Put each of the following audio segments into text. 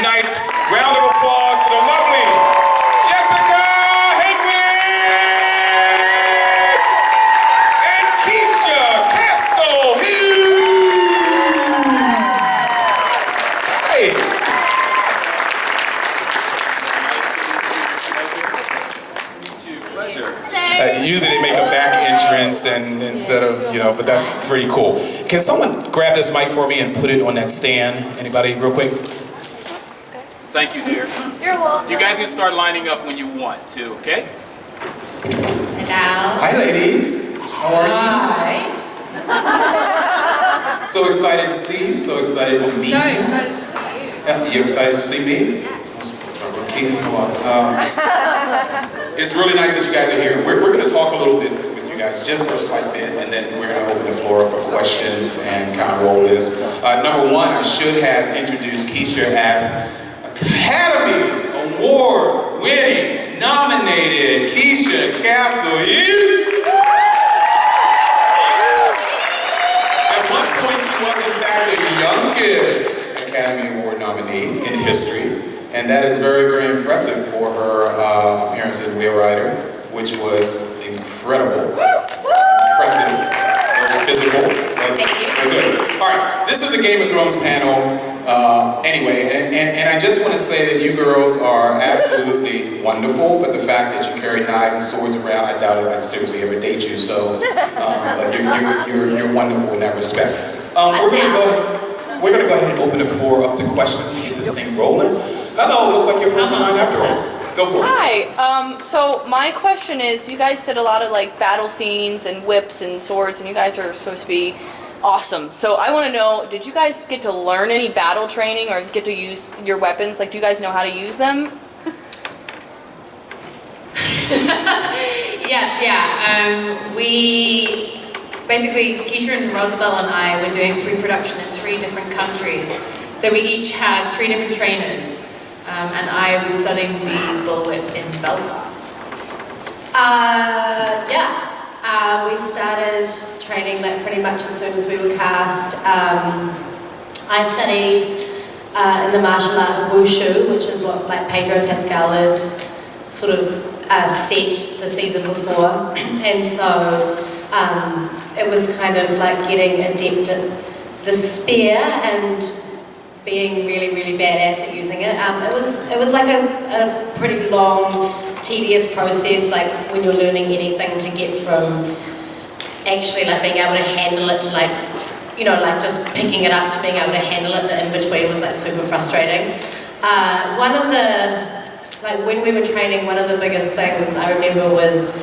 nice round of applause for the lovely Jessica Henwick and Keisha Hughes. Pleasure. Usually they make a back entrance and instead of, but that's pretty cool. Can someone grab this mic for me and put it on that stand? Anybody, real quick? Thank you, dear. You're welcome. You guys can start lining up when you want to, okay? Hello. Hi, ladies. How are you? Hi. So excited to see you. So excited to meet you. So excited to see you. Yeah, you're excited to see me? Yes. It's really nice that you guys are here. We're going to talk a little bit with you guys, just for a slight bit, and then we're going to open the floor up for questions and kind of roll this. Number one, I should have introduced Keisha as Academy Award-winning, nominated Keisha Hughes. At one point, she was in fact the youngest Academy Award nominee in history. And that is very, very impressive for her appearance in Wheel Rider, which was incredible. Impressive, very physical, but very good. All right, this is the Game of Thrones panel anyway, and I just want to say that you girls are absolutely wonderful, but the fact that you carry knives and swords around, I doubt I'd seriously ever date you, so but you're wonderful in that respect. We're going to go ahead and open the floor up to questions to get this thing rolling. Hello, looks like your first time after all. Go for it. Hi, so my question is, you guys did a lot of like battle scenes and whips and swords, and you guys are supposed to be awesome. So I want to know, did you guys get to learn any battle training or get to use your weapons? Like, do you guys know how to use them? Yes, yeah. We basically, Keisha and Rosabelle and I were doing pre-production in 3 different countries. So we each had 3 different trainers. And I was studying the bullwhip in Belfast. We started training like pretty much as soon as we were cast. I studied in the martial art of wushu, which is what like Pedro Pascal had sort of set the season before, and so it was kind of like getting adept at the spear and being really, really badass at using it. It was like a pretty long, tedious process, like when you're learning anything, to get from actually like being able to handle it to like, like just picking it up to being able to handle it. The in-between was like super frustrating. One of the, like when we were training, one of the biggest things I remember was,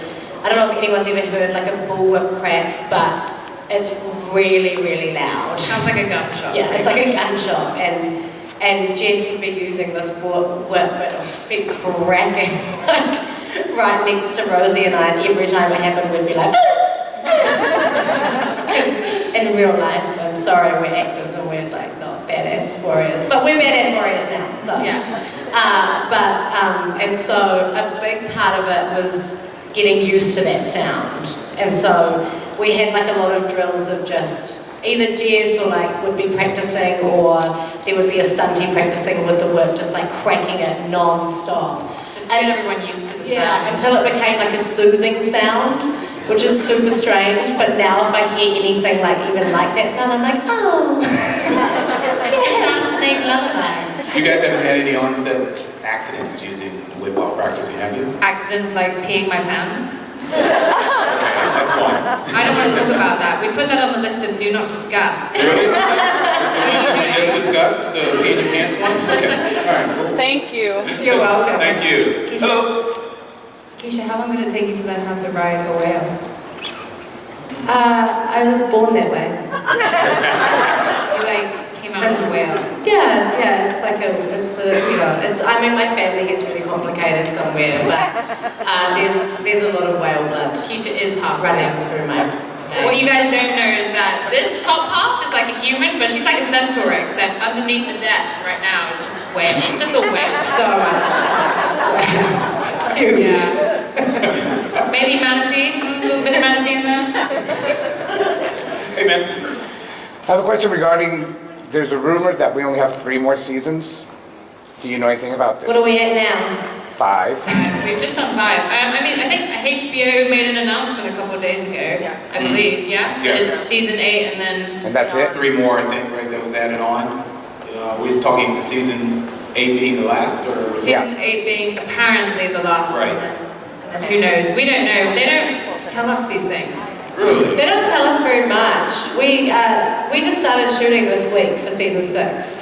I don't know if anyone's ever heard like a bullwhip crack, but it's really, really loud. Sounds like a gunshot. Yeah, it's like a gunshot, and Jess would be using this whip, it would be cracking like right next to Rosie and I, and every time it happened we'd be like, because in real life, I'm sorry, we're actors and we're like not badass warriors, but we're badass warriors now, so. Yeah. And so a big part of it was getting used to that sound, and so we had like a lot of drills of just either Jess or like would be practicing, or there would be a stunty practicing with the whip, just like cracking it non-stop. Just to get everyone used to the sound. Yeah, until it became like a soothing sound, which is super strange, but now if I hear anything like even like that sound, I'm like, oh, it's It sounds like lullaby. You guys haven't had any on-set accidents using the whip while practicing, have you? Accidents like peeing my pants. Okay, that's one. I don't want to talk about that. We put that on the list of do not discuss. Really? The one that you just discussed, the peeing your pants one? Okay, all right, cool. Thank you. You're welcome. Thank you. Keisha. Hello. Keisha, how long did it take you to learn how to ride a whale? I was born that way. You like came out of a whale. Yeah, it's like I mean, my family gets really complicated somewhere, but there's a lot of whale blood Keisha is half running whale. through my What you guys don't know is that this top half is like a human, but she's like a centaur, except underneath the desk right now is just whale. It's just a whale. so much. Huge. Yeah. Maybe manatee, a little bit of manatee in there. Hey, man. I have a question regarding, there's a rumor that we only have 3 more seasons. Do you know anything about this? What are we at now? 5. We've just done 5. I mean, I think HBO made an announcement a couple of days ago, I believe, yeah? Yes. It's season 8 and then... And that's it? 3 more, I think, right, that was added on. We're talking season 8 being the last, or? Season 8 being apparently the last. Right. And then who knows? We don't know. They don't tell us these things. Really? They don't tell us very much. We just started shooting this week for season 6.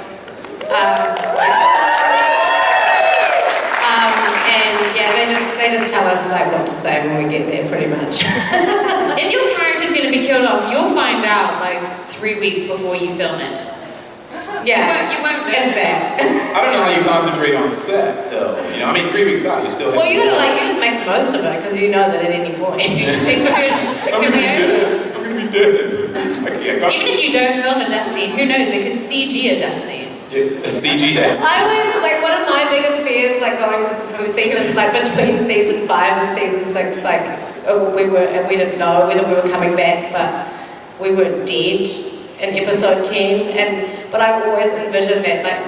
And yeah, they just tell us like what to say when we get there, pretty much. If your character's going to be killed off, you'll find out like 3 weeks before you film it. Yeah, You won't know. if that. I don't know how you concentrate on set, though. You know, I mean, 3 weeks out, you still have Well, to you gotta like, you just make the most of it because you know that at any point. It I'm could gonna be be over. dead. I'm gonna be dead. It's like, yeah, Even if you don't film a death scene, who knows? They could CG a death scene. CGS. I was like, one of my biggest fears, like going from season, like between season 5 and season 6, like we didn't know whether we were coming back, but we were dead in episode 10, but I always envisioned that like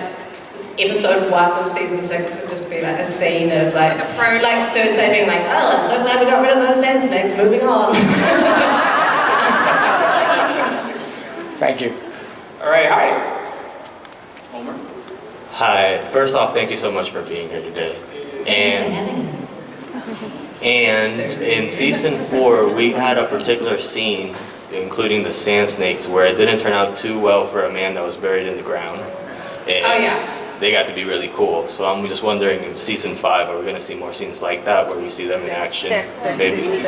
episode 1 of season 6 would just be like a scene of like Cersei being like, oh, I'm so glad we got rid of those sand snakes, moving on. Thank you. All right, hi. Homer. Hi. First off, thank you so much for being here today. And in season 4, we had a particular scene, including the sand snakes, where it didn't turn out too well for a man that was buried in the ground. And Oh yeah. they got to be really cool. So I'm just wondering, in season 5, are we going to see more scenes like that, where we see them in action? Maybe yeah,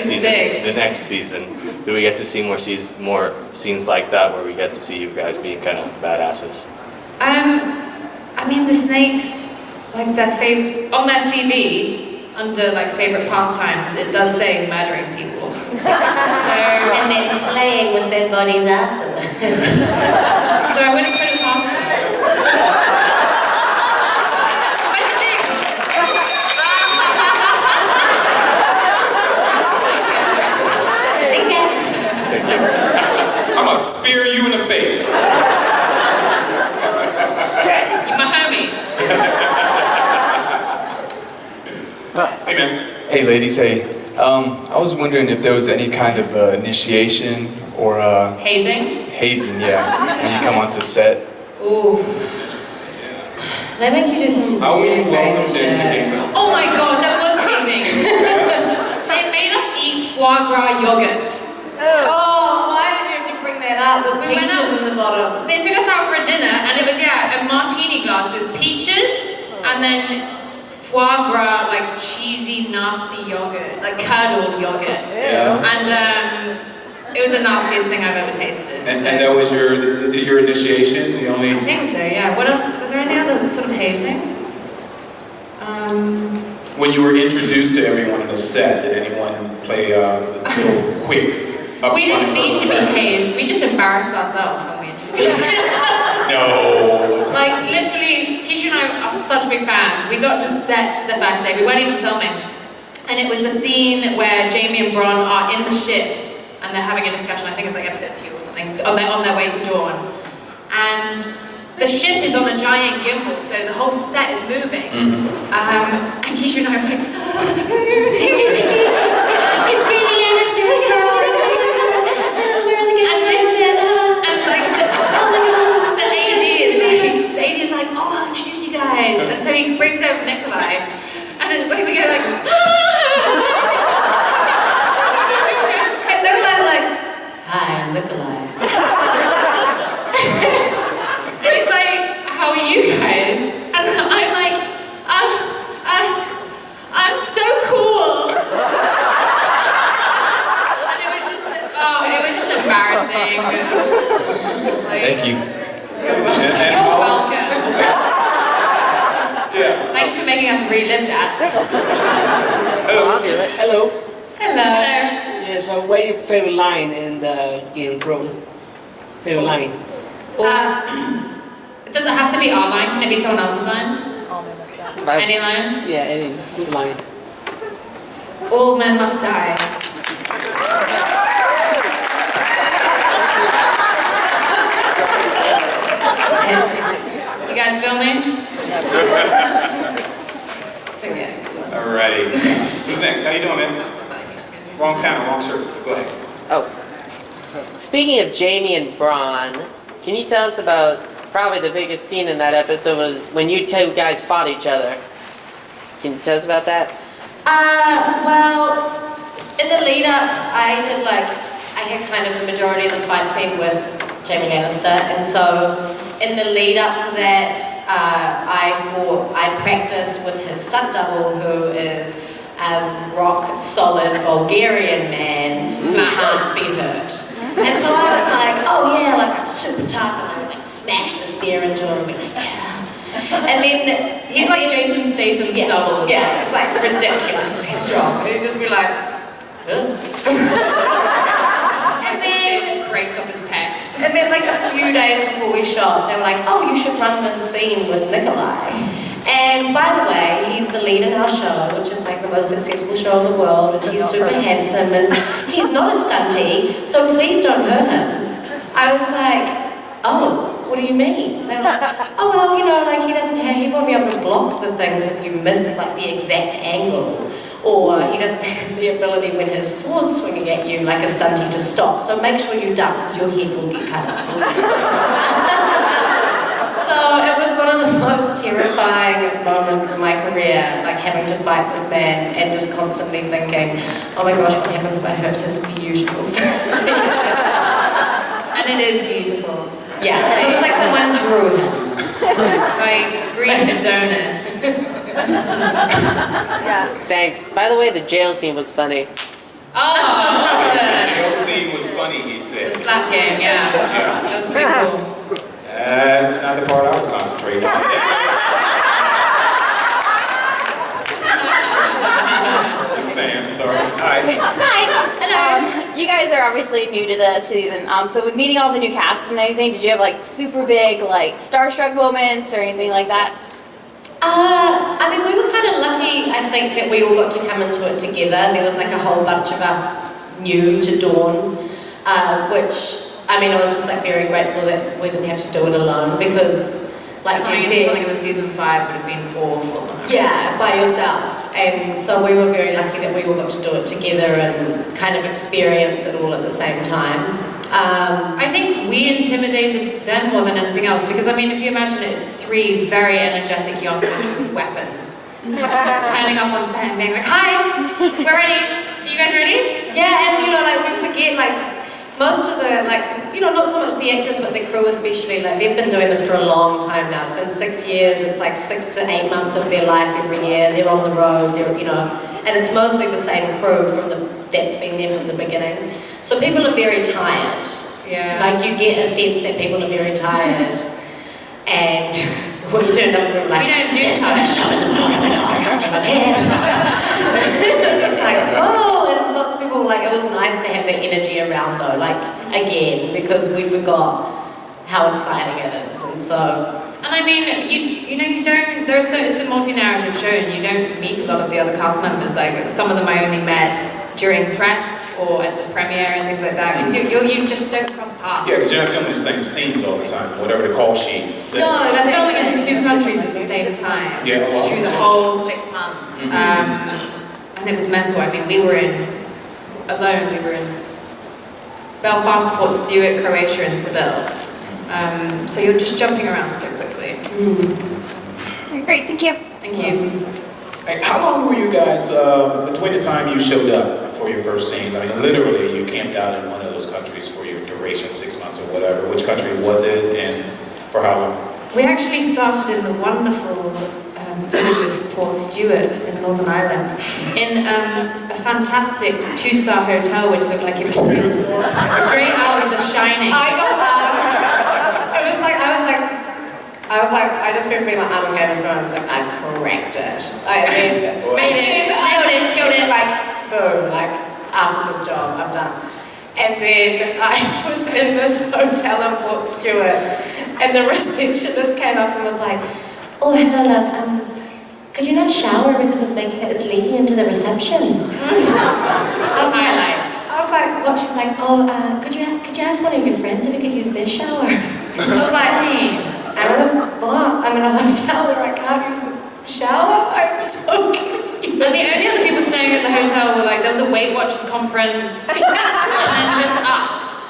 Season season 6. the next season. Do we get to see more scenes like that, where we get to see you guys being kind of badasses? I mean the snakes, like on their CV, under like favorite pastimes, it does say murdering people. And then laying with their bodies afterwards. So I wouldn't put it past them. Where's the thing? I'm gonna spear you in the face. You're my homie. Hey, man. Hey ladies, hey. I was wondering if there was any kind of initiation or Hazing? hazing, yeah, when you come onto set. Ooh. They make you do some How were you really welcomed crazy into shit. Game of Oh my god, that was hazing. They made us eat foie gras yogurt. Oh, why did you have to bring that up with We went peaches out- in the bottom? They took us out for a dinner and it was, a martini glass with peaches and then foie gras, like cheesy, nasty yogurt, like curdled yogurt. Yeah. And it was the nastiest thing I've ever tasted. And so. that was your initiation? The I only... think so, yeah. What else? Was there any other sort of hazing? When you were introduced to everyone on the set, did anyone play a little quick We didn't need to be hazed. We just embarrassed ourselves when we introduced. No. Like literally, Keisha and I are such big fans. We got to set the first day. We weren't even filming, and it was the scene where Jamie and Bronn are in the ship and they're having a discussion. I think it's like episode 2 or something. On their way to Dawn, and the ship is on a giant gimbal, so the whole set is moving. And Keisha and I were like, it's Jamie Lannister. And like the AD is like, oh, I'll introduce you guys. And so he brings over Nikolai, and then we go like, And Nikolai's like, hi, I'm Nikolai. and he's like, how are you guys? And I'm like, I'm so cool. And it was just embarrassing. Like, Thank you. You're welcome. Yeah. Thank you for making us relive that. Hello. Hello. Yeah, so what's your favorite line in the Game of Thrones? Favorite line? Does it have to be our line? Can it be someone else's line? Any line? Yeah, any good line. All men must die. You guys filming? long shirt. Go ahead. Oh. Speaking of Jamie and Braun, can you tell us about probably the biggest scene in that episode was when you two guys fought each other? Can you tell us about that? Well, in the lead up, I had kind of the majority of the fight scene with Jamie Lannister, and so in the lead up to that, I practiced with his stunt double, who is a rock solid Bulgarian man who can't be hurt. And so I was like, oh yeah, like I'm super tough, and I would like smash the spear into him and be like, yeah. And then He's like Jason Statham's double. Yeah, it's like ridiculously strong. And he'd just be like, huh? And The spear then just breaks off his pecs. and then like a few days before we shot, they were like, oh, you should run this scene with Nikolai. And by the way, he's the lead in our show, which is like the most successful show in the world, and he's super handsome, and he's not a stunty, so please don't hurt him. I was like, oh, what do you mean? They were like, oh, well, you know, like he won't be able to block the things if you miss like the exact angle. Or he doesn't have the ability when his sword's swinging at you like a stunty to stop. So make sure you duck because your head will get cut off. So it was one of the most terrifying moments in my career, like having to fight this man and just constantly thinking, oh my gosh, what happens if I hurt his beautiful face? And it is beautiful. Yeah, it looks like someone drew him. Like Greek Adonis. Thanks. By the way, the jail scene was funny. Oh, The awesome. jail scene was funny, he The said. slap game, yeah. That was pretty cool. That's not the part I was concentrating on. Just saying, sorry. Hi. Hi. You guys are obviously new to the season. So with meeting all the new casts and everything, did you have like super big like starstruck moments or anything like that? I mean, we were kind of lucky, I think, that we all got to come into it together. There was like a whole bunch of us new to Dawn, which, I mean, I was just like very grateful that we didn't have to do it alone because, like you Trying to do said, something in the season 5 would have been awful. yeah, by yourself. And so we were very lucky that we all got to do it together and kind of experience it all at the same time. I think we intimidated them more than anything else because, I mean, if you imagine it, it's 3 very energetic young women with weapons turning up on set and being like, hi, we're ready. Are you guys ready? Yeah, and you know, like we forget, like most of the, like, you know, not so much the actors, but the crew especially, like they've been doing this for a long time now. It's been 6 years. It's like 6 to 8 months of their life every year. They're on the road. They're, you know, and it's mostly the same crew that's been there from the beginning. So people are very tired. Yeah. Like you get a sense that people are very tired, and we turned up and we were like, We don't do "There's so time." much show in the morning, oh my God, I can't believe I'm here." It's like, oh, and lots of people were like, it was nice to have the energy around though, like again, because we forgot how exciting it is, and so. And I mean, you know, you don't, it's a multi-narrative show and you don't meet a lot of the other cast members. Like, some of them I only met during press or at the premiere and things like that, because you just don't cross paths. Yeah, because you're not filming the same scenes all the time, whatever the call sheet said. No, they're filming in 2 countries at the same time. Yeah, wow. Through the whole 6 months. And it was mental. I mean, we were in Belfast, Port Stewart, Croatia, and Seville. So you're just jumping around so quickly. Great, thank you. Thank you. Hey, how long were you guys, between the time you showed up for your first scenes? I mean, literally, you camped out in one of those countries for your duration, 6 months or whatever. Which country was it, and for how long? We actually started in the wonderful village of Port Stewart in Northern Ireland, in a fantastic 2-star hotel which looked like it was straight out of The Shining. I got I just remember being like, I'm a Game of Thrones, like, I cracked it. I mean, Made it, nailed it, killed it. like, boom, like, after this job, I'm done. And then I was in this hotel in Port Stewart, and the receptionist came up and was like, oh, hello, love, could you not shower because it's leaking into the reception? Highlight. I was like, what? She's like, oh, could you ask one of your friends if he could use their shower? I was like, I'm in a hotel where I can't use the shower? I'm so confused. And the only other people staying at the hotel were like, there was a Weight Watchers conference, and then just us.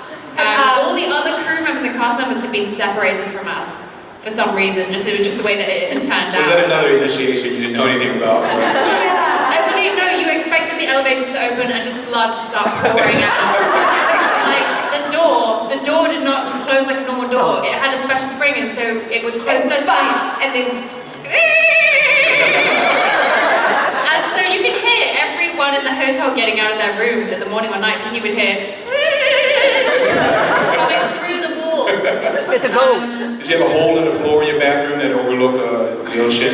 All the other crew members and cast members had been separated from us for some reason. It was just the way that it had turned out. Was that another initiation you didn't know anything about? Actually, no, you expected the elevators to open and just blood to start pouring out. Like, the door did not close like a normal door. It had a special spring, and so it would close so fast, and then... And so you could hear everyone in the hotel getting out of their room in the morning or night, because you would hear... coming through the walls. It's a ghost. Did you have a hole in the floor in your bathroom that overlooked the ocean?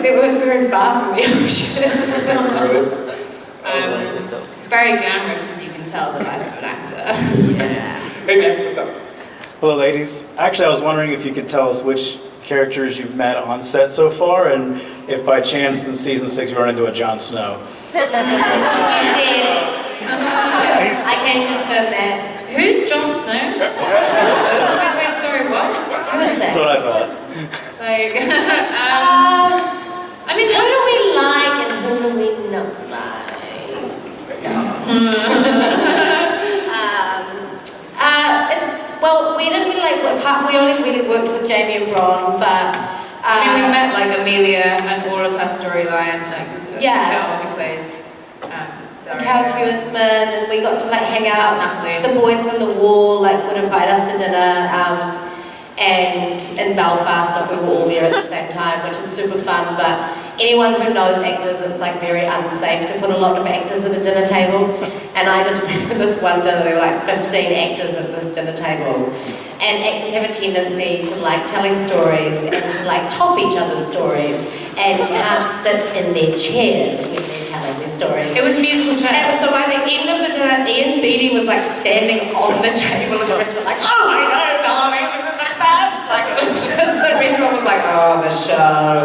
It was very far from the ocean. Very glamorous, as you can tell, the life of an actor. Hey man, what's up? Hello, ladies. Actually, I was wondering if you could tell us which characters you've met on set so far, and if by chance in season 6 you run into a Jon Snow. He's dead. I can confirm that. Who's Jon Snow? Wait, sorry, what? Who is that? That's what I thought. Like, I mean, Who do we like and who do we not like? Well, we didn't really like we only really worked with Jamie and Ron, but I mean, we met like Amelia and all of her storyline, like Cal, who plays Cal Hughes, and we got to like hang out. Natalie. The boys from the wall like would invite us to dinner, and in Belfast, we were all there at the same time, which is super fun. But anyone who knows actors, it's like very unsafe to put a lot of actors at a dinner table. And I just remember this one dinner, there were like 15 actors at this dinner table. And actors have a tendency to like telling stories and to like top each other's stories, and can't sit in their chairs when they're telling their stories. It was musical chairs. And so by the end of the dinner, Ian Beattie was like standing on the table, and the rest were like, oh my god, darling, this is the best! Like, it was just, the restaurant was like, oh, the show.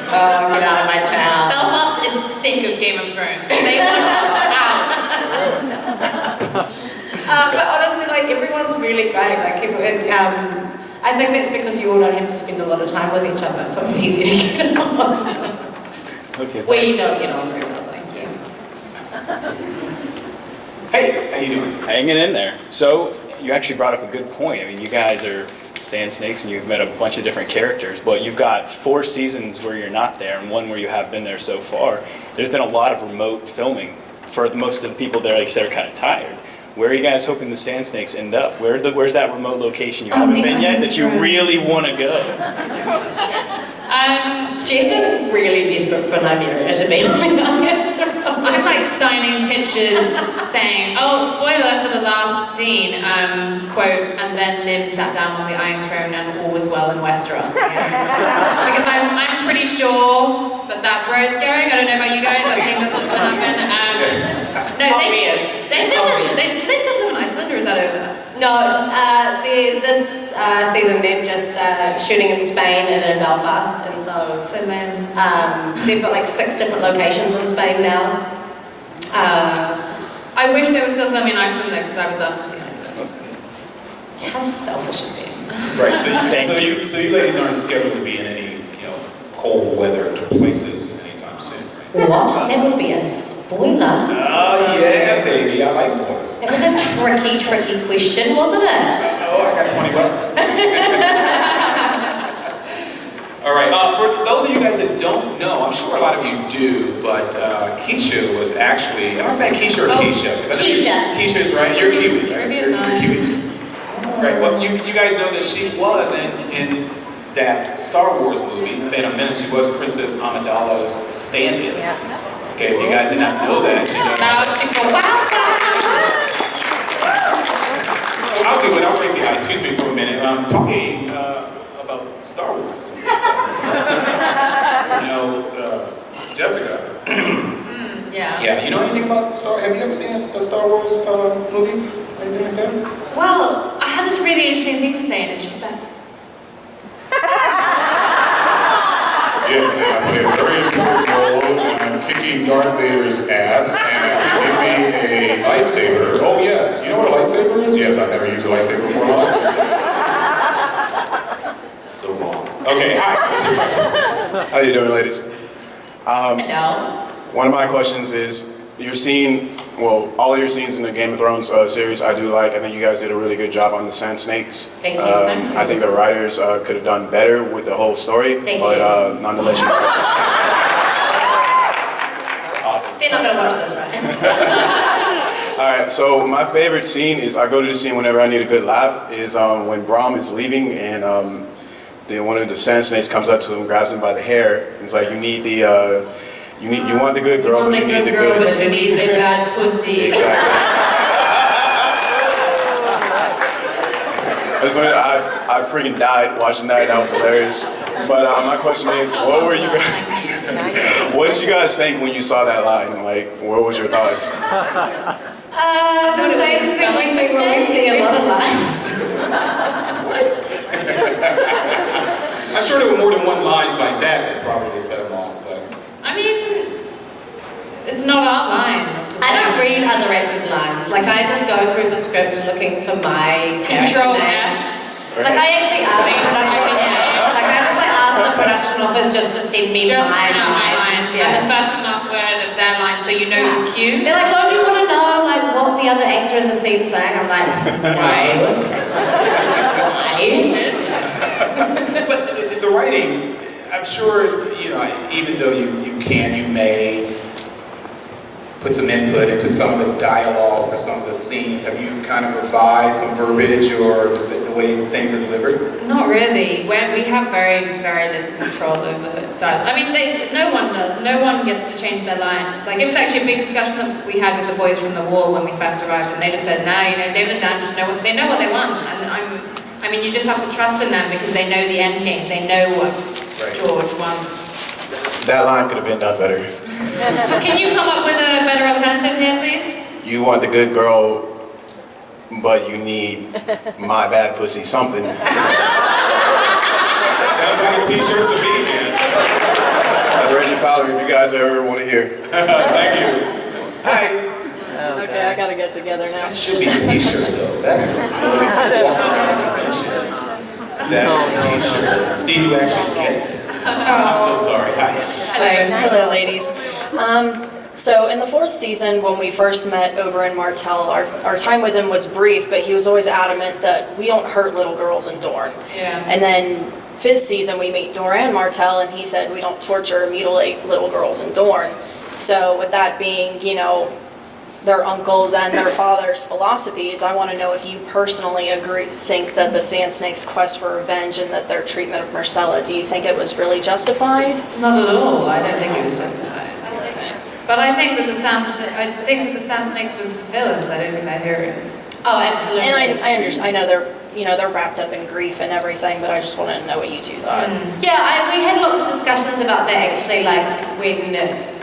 Oh, get out of my town. Belfast is sick of Game of Thrones. They want us out. But honestly, like, everyone's really great. Like, I think that's because you all don't have to spend a lot of time with each other, so it's easy to get on. Okay, We thanks. don't get on very well, thank you. Hey, how you doing? Hanging in there. So, you actually brought up a good point. I mean, you guys are sand snakes and you've met a bunch of different characters, but you've got 4 seasons where you're not there and 1 where you have been there so far. There's been a lot of remote filming for most of the people there, like you said, are kind of tired. Where are you guys hoping the sand snakes end up? Where's that remote location you haven't been yet that you really want to go? Jess is really desperate for Nigeria to be honest. I'm like signing pictures saying, oh, spoiler for the last scene, quote, and then Nim sat down on the Iron Throne and all was well in Westeros again. Because I'm pretty sure that that's where it's going. I don't know about you guys, I think that's what's going to happen. No, do they still film in Iceland, or is that over? No, this season they're just shooting in Spain and in Belfast, and so then they've got like 6 different locations in Spain now. I wish they were still filming in Iceland though, because I would love to see Iceland. How selfish of them. Right, so you ladies aren't scheduled to be in any, cold weather places anytime soon, right? What? That would be a spoiler. Oh yeah, baby, I like spoilers. It was a tricky question, wasn't it? Oh, I got $20. All right, for those of you guys that don't know, I'm sure a lot of you do, but Keisha was actually, am I saying Keisha or Keisha? Keisha. Keisha's right, you're Kiwi, right? Trivia You're time. Kiwi. Right, well, you guys know that she was in that Star Wars movie, Phantom Menace. She was Princess Amidala's stand-in. Yeah. Okay, if you guys did not know that, she does. Now, So I'll do it, I'll break the ice, excuse me for a minute. Talking about Star Wars. Jessica. yeah. Yeah, you know anything about have you ever seen a Star Wars movie? Anything like that? Well, I had this really interesting thing to say, and it's just that. Yes, and I play a very important role, and I'm kicking Darth Vader's ass, and give me a lightsaber. Oh yes, you know what a lightsaber is? Yes, I've never used a lightsaber before in my life. So long. Okay, hi, what's your question? How you doing, ladies? Hello. One of my questions is, your scene, well, all of your scenes in the Game of Thrones series I do like. I think you guys did a really good job on the Sand Snakes. Thank you so much. I think the writers could have done better with the whole story, Thank but you. nonetheless, you guys. Awesome. They're not gonna watch this, right? All right, so my favorite scene is, I go to the scene whenever I need a good laugh, is when Braum is leaving and one of the Sand Snakes comes up to him, grabs him by the hair, and it's like, you need the, you want the good girl, but you need the good. But you need the bad pussy. Exactly. I freaking died watching that. That was hilarious. But my question is, what were you guys? What did you guys think when you saw that line? Like, what was your thoughts? The same thing when we see a lot of lines. I'm sure there were more than one lines like that probably set them off, but... I mean, it's not our line. I don't read other actors' lines. Like, I just go through the script looking for my Control character name. F. Like, I actually ask the production, like, I just like ask the production office just to send me Just my my lines. lines. And the first and last word of their line, so you know the cue. They're like, don't you want to know like what the other actor in the scene saying? I'm like, no. But the writing, I'm sure, you know, even though you may put some input into some of the dialogue or some of the scenes, have you kind of revised some verbiage or the way things are delivered? Not really. When we have very, very little control over dialogue. I mean, no one does. No one gets to change their lines. Like, it was actually a big discussion that we had with the boys from the wall when we first arrived, and they just said, "No, you know, David and Dan just know what they want." And I mean, you just have to trust in them because they know the end game. They know what George wants. That line could have been done better. Can you come up with a better alternative here, please? You want the good girl, but you need my bad pussy something. Sounds like a t-shirt to me, man. That's Reggie Fowler, if you guys ever want to hear. Thank you. Hi. Okay, I gotta get together now. That should be a t-shirt, though. That's a smart invention. That t-shirt. Steve, you actually gets it. I'm so sorry. Hi. Hello, ladies. So in the 4th season, when we first met Oberyn Martell, our time with him was brief, but he was always adamant that we don't hurt little girls in Dorne. Yeah. And then 5th season, we meet Doran Martell, and he said we don't torture or mutilate little girls in Dorne. So with that being, you know, their uncles and their father's philosophies, I want to know if you personally think that the Sand Snake's quest for revenge and that their treatment of Myrcella, do you think it was really justified? Not at all. I don't think it was justified. But I think that the Sand Snakes are villains. I don't think they're heroes. Oh, absolutely. And I understand. I know they're wrapped up in grief and everything, but I just wanted to know what you two thought. Yeah, we had lots of discussions about that actually, like when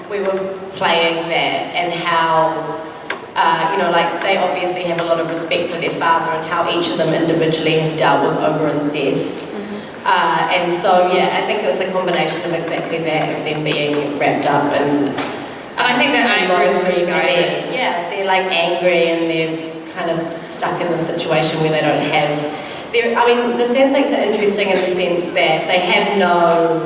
we were playing that and how, you know, like they obviously have a lot of respect for their father and how each of them individually have dealt with Oberyn's death. And so, yeah, I think it was a combination of exactly that, of them being wrapped up and I think that anger is misguided. Yeah, they're like angry and they're kind of stuck in the situation where they don't have... I mean, the Sand Snakes are interesting in the sense that they have no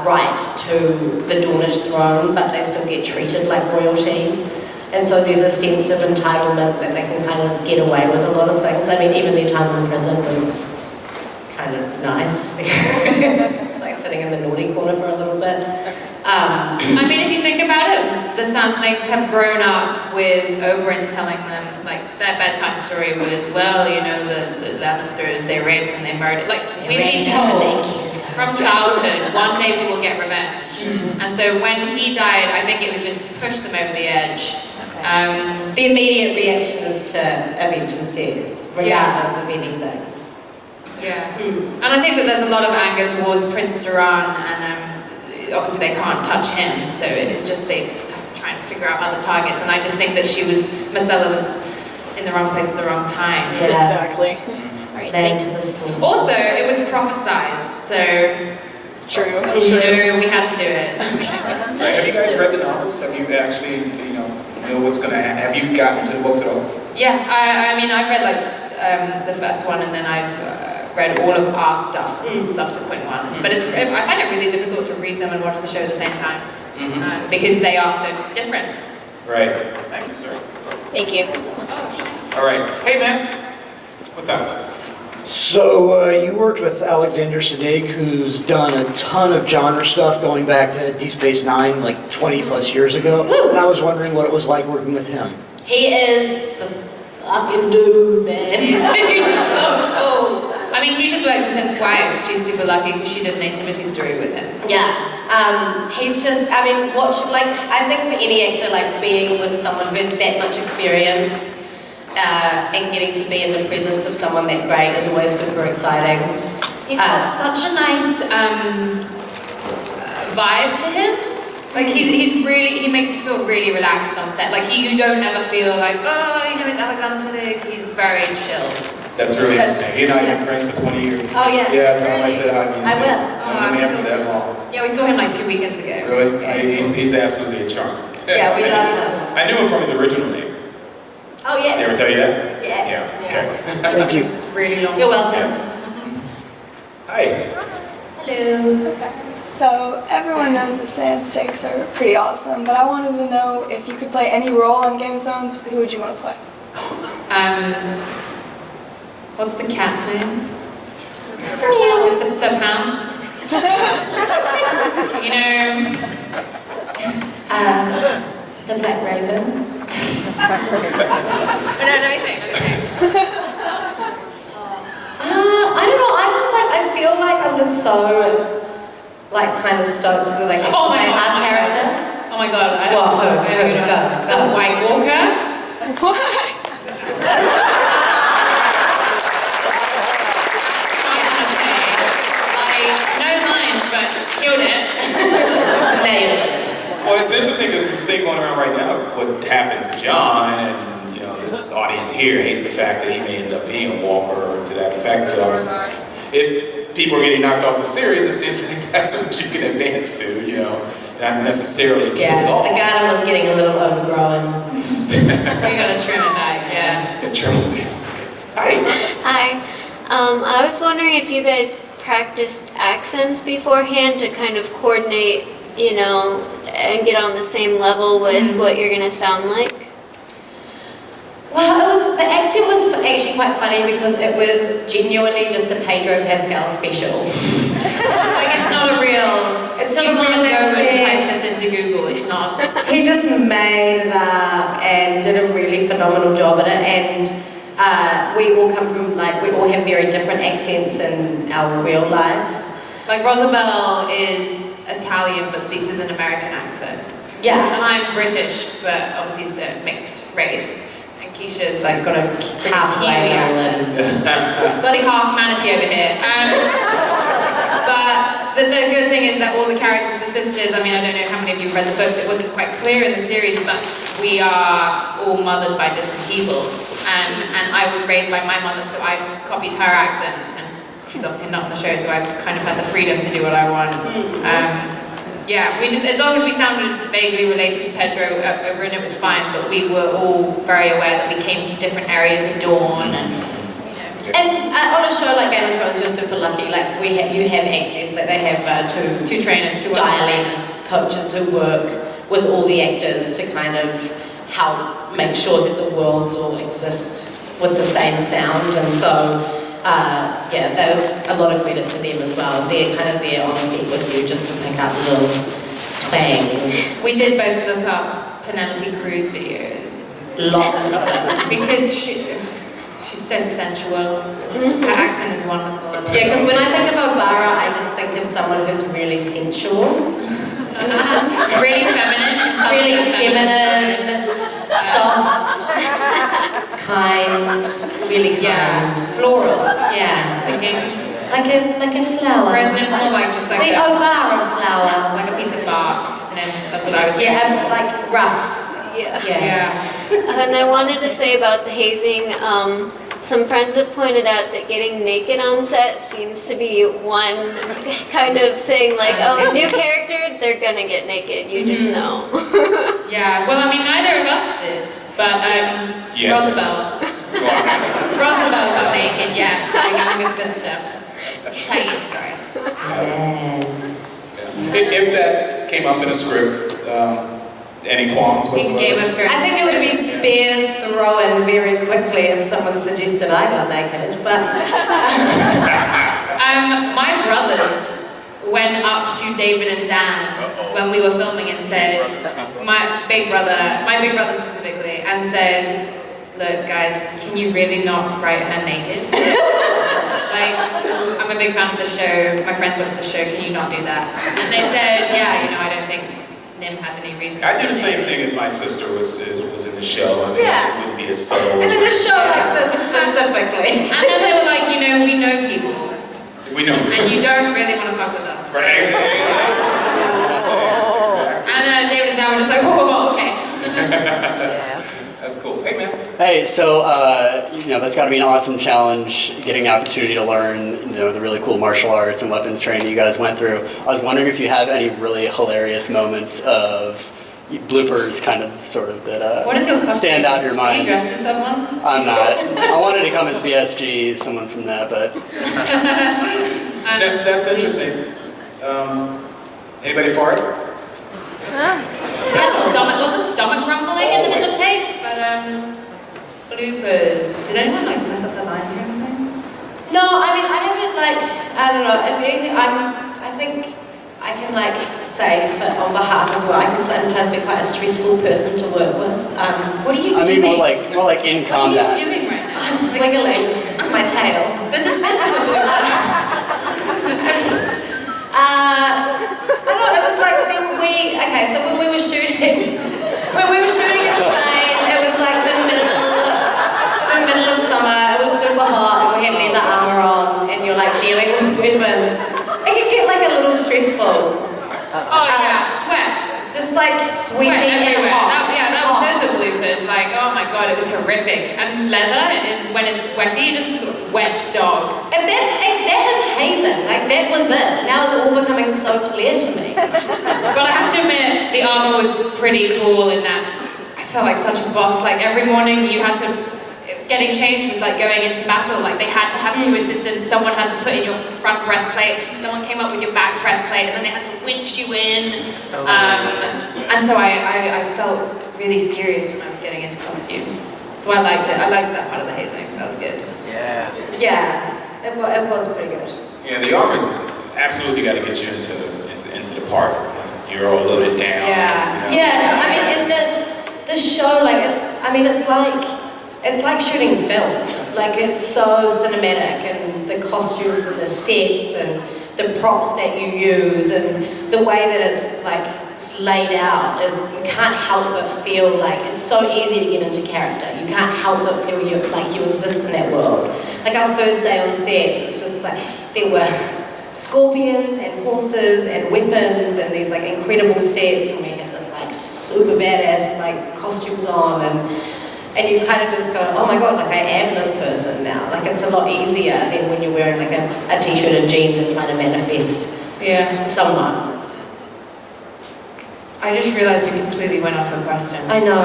right to the Dornish throne, but they still get treated like royalty. And so there's a sense of entitlement that they can kind of get away with a lot of things. I mean, even their time in prison was kind of nice. It's like sitting in the naughty corner for a little bit. I mean, if you think about it, the Sand Snakes have grown up with Oberyn telling them, like, their bedtime story was, well, you know, the Lannisters, they raped and they murdered. Like, we've been told from childhood, one day we will get revenge. And so when he died, I think it would just push them over the edge. The immediate reaction is to avenge his death, regardless of anything. Yeah. And I think that there's a lot of anger towards Prince Doran, and obviously they can't touch him, so they have to try and figure out other targets. And I just think that Myrcella was in the wrong place at the wrong time. Yeah. Exactly. Right. Also, it was prophesized, so true. You know, we had to do it. Right. Have you guys read the novels? Have you actually, know what's going to happen? Have you gotten into the books at all? Yeah, I mean, I've read like the first one, and then I've read all of our stuff, subsequent ones. But I find it really difficult to read them and watch the show at the same time because they are so different. Right. Thank you, sir. Thank you. All right. Hey, man. What's up? So you worked with Alexander Siddig, who's done a ton of genre stuff going back to Deep Space Nine, like 20 plus years ago. And I was wondering what it was like working with him. He is the fucking dude, man. He's so cool. I mean, Keisha's worked with him twice. She's super lucky because she did an Intimidation story with him. Yeah. He's just, I mean, I think for any actor, like being with someone who has that much experience and getting to be in the presence of someone that great is always super exciting. He's got such a nice vibe to him. Like he makes you feel really relaxed on set. Like you don't ever feel like, oh, it's Alexander Siddig. He's very chill. That's really interesting. He and I have been friends for 20 years. Oh, yeah. Yeah, tell him I said hi. I will. I've been here for that long. Yeah, we saw him like 2 weekends ago. Really? Yeah, He's absolutely a charm. Yeah, we love him. I knew him from his original name. Oh, yeah. Did I ever tell you that? Yes. Yeah, okay. Thank you. It's really long. You're welcome. Yes. Hi. Hello. So everyone knows the sand stakes are pretty awesome, but I wanted to know if you could play any role in Game of Thrones, who would you want to play? What's the cat's name? Mr. Sir Pounds. The Black Raven. No, anything. I don't know. I feel like I'm just so, kind of stoked to like Oh my my God, art character. Oh my god, I Go. The White Walker? No lines, but killed it. Nailed it. Well, it's interesting because this thing going around right now, what happened to John, and this audience here hates the fact that he may end up being a walker to that effect. So, if people are getting knocked off the series, it seems like that's what you can advance to, not necessarily kill it off. The garden was getting a little overgrown. We gotta trim it back, yeah. Trim it back. Hi. Hi. I was wondering if you guys practiced accents beforehand to kind of coordinate, and get on the same level with what you're gonna sound like. Well, the accent was actually quite funny because it was genuinely just a Pedro Pascal special. It's not a real. It's you not a can't real go and accent. type this into Google. It's not. He just made it up and did a really phenomenal job at it. And we all come from we all have very different accents in our real lives. Like Rosabelle is Italian but speaks with an American accent. Yeah. And I'm British, but obviously it's a mixed race. And Keisha's got a Half Kiwi accent. Bloody half manatee over here. But the good thing is that all the characters are sisters. I mean, I don't know how many of you read the books. It wasn't quite clear in the series, but we are all mothered by different people. And I was raised by my mother, so I've copied her accent. And she's obviously not on the show, so I've kind of had the freedom to do what I want. Yeah, we just, as long as we sounded vaguely related to Pedro, it was fine, but we were all very aware that we came from different areas of Dawn and on a show like Game of Thrones, you're super lucky. You have access. They have two trainers, two dialect coaches who work with all the actors to kind of help make sure that the worlds all exist with the same sound. And so, there was a lot of credit to them as well. They're kind of there on set with you just to pick up little twangs. we did both look up Penelope Cruz videos. Lots of them. Because she's so sensual. Her accent is wonderful. Yeah, because when I think of Obara, I just think of someone who's really sensual. Really feminine. Really feminine, soft, kind, really kind. Floral. Yeah. Like a flower. Whereas it's more like just like the Obara flower. Like a piece of bark. And then that's what I was thinking. Yeah, like rough. Yeah. And I wanted to say about the hazing, some friends have pointed out that getting naked on set seems to be one kind of thing, like, oh, new character, they're gonna get naked, you just know. Yeah, well, I mean, neither of us did, but Rosabelle. Rosabelle got naked, yes, my younger sister. Titan, sorry. If that came up in a script, any qualms whatsoever? Game of Thrones. I think it would be spears thrown very quickly if someone suggested I got naked, but... My brothers went up to David and Dan when we were filming and said, my big brother specifically, and said, look guys, can you really not write her naked? Like, I'm a big fan of the show, my friends watch the show, can you not do that? And they said, yeah, you know, I don't think Nim has any reason. I do the same thing if my sister was in the show. I mean, it wouldn't be as subtle. And in a show like this specifically. And then they were like, you know, we know people. We know. And you don't really want to fuck with us. Right. And David and Dan were just like, whoa, okay. That's cool. Hey, man. Hey, so, you know, that's got to be an awesome challenge, getting the opportunity to learn, you know, the really cool martial arts and weapons training you guys went through. I was wondering if you have any really hilarious moments of bloopers, kind of, sort of, that What is your costume? stand out in your Are you mind. dressed as someone? I'm not. I wanted to come as BSG, someone from that, but... That's interesting. Anybody for it? We had lots of stomach rumbling in the middle of takes, but bloopers. Did anyone like mess up the lines or anything? No, I mean, I haven't like, I don't know, if anything, I think I can like say, but on behalf of work, I can sometimes be quite a stressful person to work with. What are you I doing? more like in combat. What are you doing right now? I'm just wiggling my tail. This is a blooper. I don't know, it was like so when we were shooting in Spain, it was like the middle of summer, it was super hot, and we had leather armor on, and you're like dealing with weapons. It can get like a little stressful. Sweat. It's just like sweaty everywhere. and hot. Those are bloopers. Like, oh my god, it was horrific. And leather, and when it's sweaty, just wet dog. If that is hazing, like that was it. Now it's all becoming so clear to me. But I have to admit, the armor was pretty cool in that I felt like such a boss. Like every morning you had to, getting changed was like going into battle. Like they had to have two assistants. Someone had to put in your front breastplate. Someone came up with your back breastplate, and then they had to winch you in. And so I felt really serious when I was getting into costume. So I liked it. I liked that part of the hazing. That was good. Yeah, it was pretty good. Yeah, the armor's absolutely got to get you into the part. You're all loaded down. Yeah, you know? yeah. I mean, in the show, like it's like shooting film. Like it's so cinematic, and the costumes and the sets and the props that you use and the way that it's like laid out is you can't help but feel like it's so easy to get into character. You can't help but feel like you exist in that world. Like our first day on set, it's just like there were scorpions and horses and weapons and these like incredible sets, and we had this like super badass like costumes on, and you kind of just go, oh my god, like I am this person now. Like it's a lot easier than when you're wearing like a t-shirt and jeans and trying to manifest someone. I just realized we completely went off a question. I know.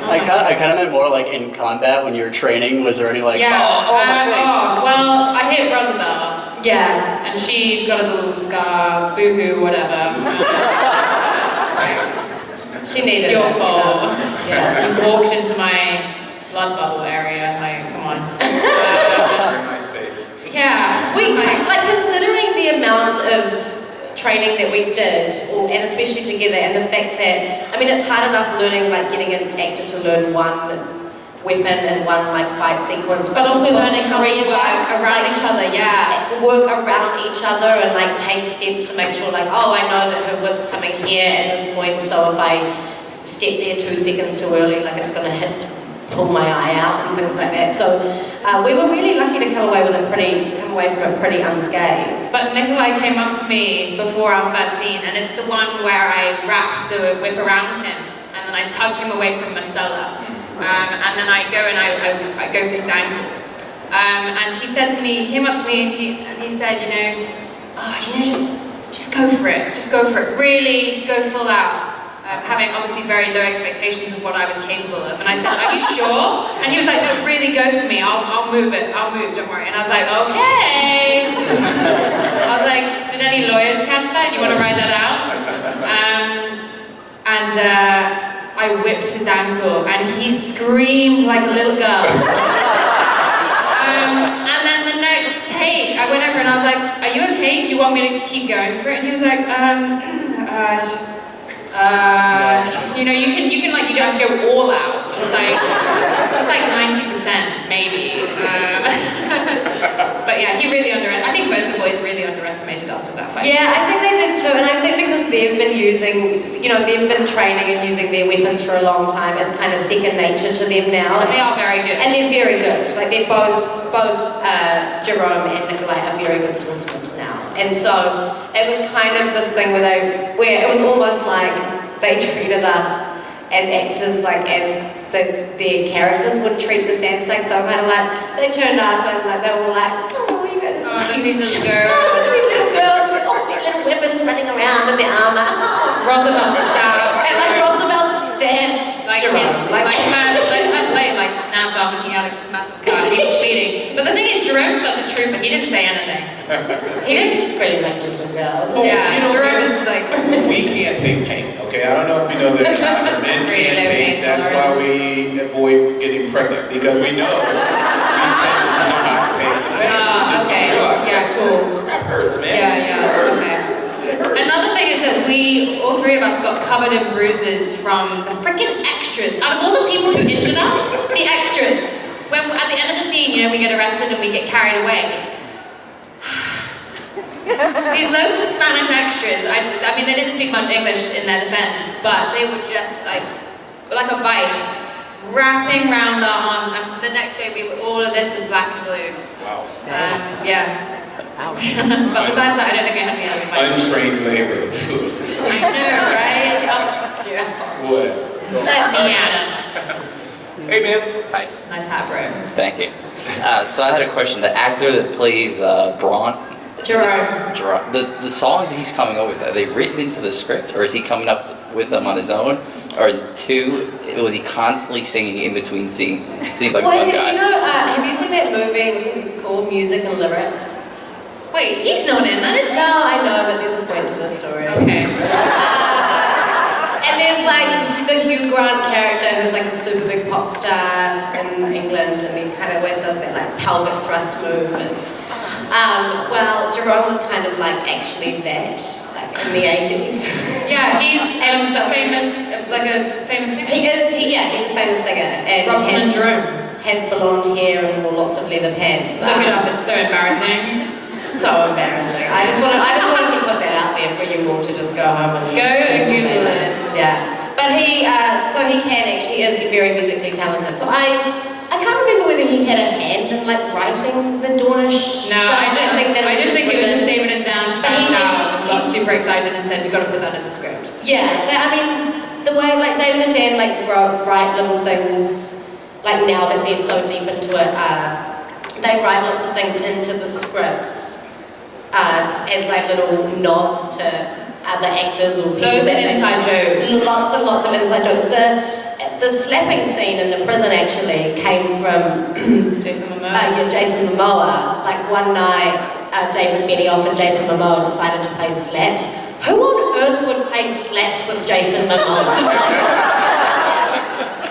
I kind of meant more like in combat when you were training. Was there any like, my face? Well, I hit Rosabelle. Yeah. And she's got a little scar, boohoo, whatever. She needed It's your it, fault. Yeah. You walked into my blood bubble area. Like, come on. You're in my space. Yeah. Like considering the amount of training that we did, and especially together, and the fact that, I mean, it's hard enough learning, like getting an actor to learn one weapon and one like fight sequence, But also learning how to three of work us, around like, each other, yeah. work around each other and like take steps to make sure like, oh, I know that her whip's coming here at this point, so if I step there 2 seconds too early, like it's gonna pull my eye out and things like that. So we were really lucky to come away from it pretty unscathed. But Nikolai came up to me before our first scene, and it's the one where I wrap the whip around him, and then I tug him away from Marcella. And then I go and I go for his ankle. And he said to me, he came up to me and he said, you know, just go for it. Just go for it. Really go full out. having obviously very low expectations of what I was capable of. And I said, are you sure? And he was like, no, really go for me. I'll move it. I'll move, don't worry. And I was like, okay. I was like, did any lawyers catch that? You want to write that out? I whipped his ankle and he screamed like a little girl. And then the next take, I went over and I was like, are you okay? Do you want me to keep going for it? And he was like, you know, you can like, you don't have to go all out, just like 90% maybe. But yeah, he really I think both the boys really underestimated us with that fight. Yeah, I think they did too, and I think because they've been using, you know, they've been training and using their weapons for a long time, it's kind of second nature to them now. And they are very good. And they're very good. Like they're both Jerome and Nikolai are very good swordsmiths now. And so it was kind of this thing where it was almost like they treated us as actors, like as their characters would treat the sensei. So kind of like they turned up and like they were like, oh, you guys are so these little girls. Oh, these little girls with all their little weapons running around in their armor. Roosevelt stabbed. And like Roosevelt stabbed like Jerome. Like snapped off and he had a massive cut. He was bleeding. But the thing is, Jerome's such a trooper. He didn't say anything. He didn't scream like little girl. Yeah, you know, Jerome is like. We can't take pain, okay? I don't know if you know that men can't take. That's why we avoid getting pregnant, because we know we cannot take pain. Just Okay. don't realize Yeah, cool. Crap hurts, man. Yeah. It hurts. Okay. It hurts. Another thing is that all three of us got covered in bruises from the freaking extras. Out of all the people who injured us, the extras. When at the end of the scene, you know, we get arrested and we get carried away. These local Spanish extras, I mean, they didn't speak much English in their defense, but they were just like a vice, wrapping round our arms, and the next day all of this was black and blue. Wow. Yeah. But besides that, I don't think I had any other fights. Untrained labor. I know, right? Oh, yeah. What? Let me at him. Hey, man. Hi. Nice hat, bro. Thank you. So I had a question. The actor that plays Braun, Jerome. the songs that he's coming up with, are they written into the script, or is he coming up with them on his own? Or two, was he constantly singing in between scenes? He seems like a fun guy. You know, have you seen that movie? What's it called? Music and Lyrics. Wait, he's not in that, is he? No, I know, but there's a point to the story. Okay. And there's like the Hugh Grant character who's like a super big pop star in England, and he kind of always does that like pelvic thrust move. And well, Jerome was kind of like actually that, like in the 80s. Yeah, he's a famous singer. He's a famous singer. And Rosalind Jerome. Had blonde hair and wore lots of leather pants. Look it up, it's so embarrassing. So embarrassing. I just wanted to put that out there for you all to just go home and go and Google this. Yeah. But he is very musically talented. So I can't remember whether he had a hand in like writing the Dornish No, stuff. I just think it was just David and Dan found out and got super excited and said, we've got to put that in the script. Yeah, I mean, the way like David and Dan like write little things, like now that they're so deep into it, they write lots of things into the scripts as like little nods to other actors or people. Loads of inside jokes. Lots of inside jokes. The slapping scene in the prison actually came from Jason Momoa. Jason Momoa. Like one night, David Benioff and Jason Momoa decided to play slaps. Who on earth would play slaps with Jason Momoa?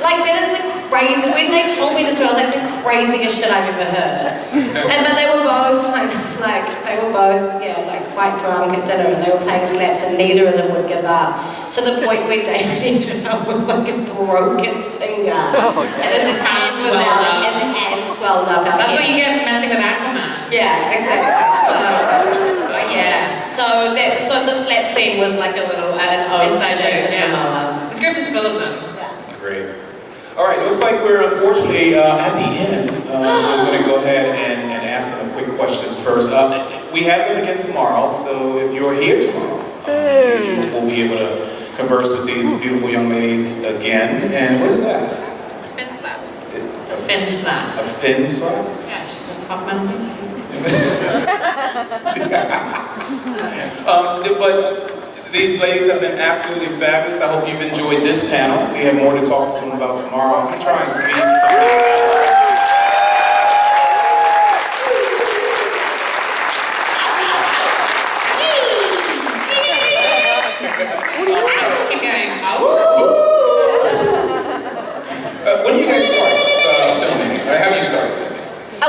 Like that is the crazy. When they told me this story, I was like, it's the craziest shit I've ever heard. But they were both kind of like, quite drunk at dinner, and they were playing slaps, and neither of them would give up. To the point where David ended up with like a broken finger, and his hand swelled up, and the hand swelled up. That's what you get for messing with Aquaman. Yeah, exactly. Yeah. So the slap scene was like a little inside joke. Jason Yeah. Momoa. The script is full of them. Great. All right, looks like we're unfortunately at the end. I'm going to go ahead and ask them a quick question first. We have them again tomorrow, so if you're here tomorrow, we'll be able to converse with these beautiful young ladies again. And what is that? It's a fin slap. It's a fin slap. A fin slap? Yeah, she's a tough man. But These ladies have been absolutely fabulous. I hope you've enjoyed this panel. We have more to talk to them about tomorrow. I'm going to try and squeeze Keep going. when do you guys start filming? Or have you started?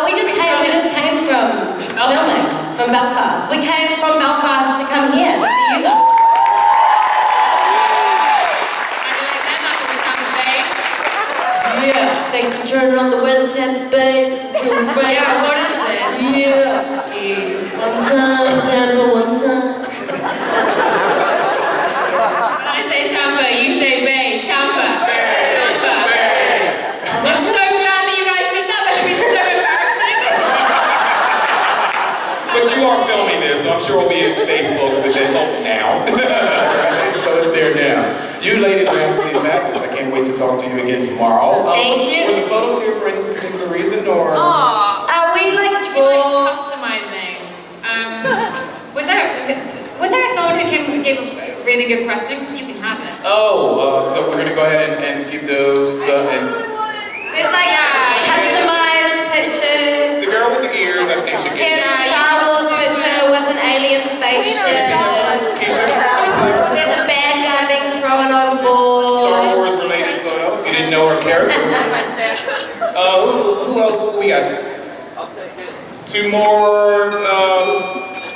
We just came from filming, from Belfast. We came from Belfast to come here to see you guys. Yeah, thanks for turning on the weather, Tampa Bay. Yeah, what is this? Yeah. Jeez. One time, Tampa, one time. When I say Tampa, you say Bay. Tampa. Tampa. I'm so glad that you guys did that. That would be so embarrassing. But you are filming this, so I'm sure it'll be on Facebook within now. So it's there now. You ladies are absolutely fabulous. I can't wait to talk to you again tomorrow. Thank you. Were the photos here for any particular reason, or? We like customizing. Was there someone who gave a really good question? Because you can have it. Oh, so we're gonna go ahead and keep those. There's like customized pictures. The girl with the ears, I think she gets. Here's a Star Wars picture with an alien spaceship. There's a bad guy being thrown overboard. Star Wars related photo. You didn't know her character. Who else we got? I'll take it. Two more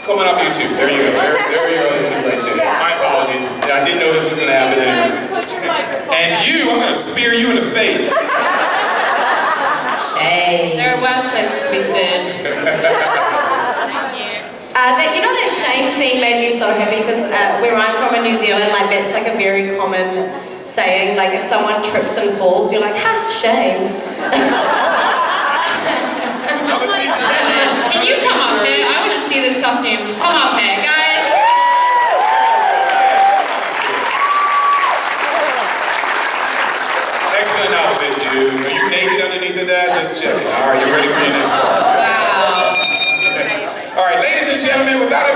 coming up here too. There you go. There you go. Two right there. My apologies. I didn't know this was gonna happen anyway. And you, I'm gonna spear you in the face. Shame. There are worse places to be spin. That shame scene made me so happy because where I'm from in New Zealand, like that's like a very common saying. Like if someone trips and falls, you're like, ha, shame. Can you come up here? I want to see this costume. Come up here, guys. Excellent outfit, dude. Are you naked underneath of that? Just checking. All right, you ready for your next part? Wow. All right, ladies and gentlemen, without a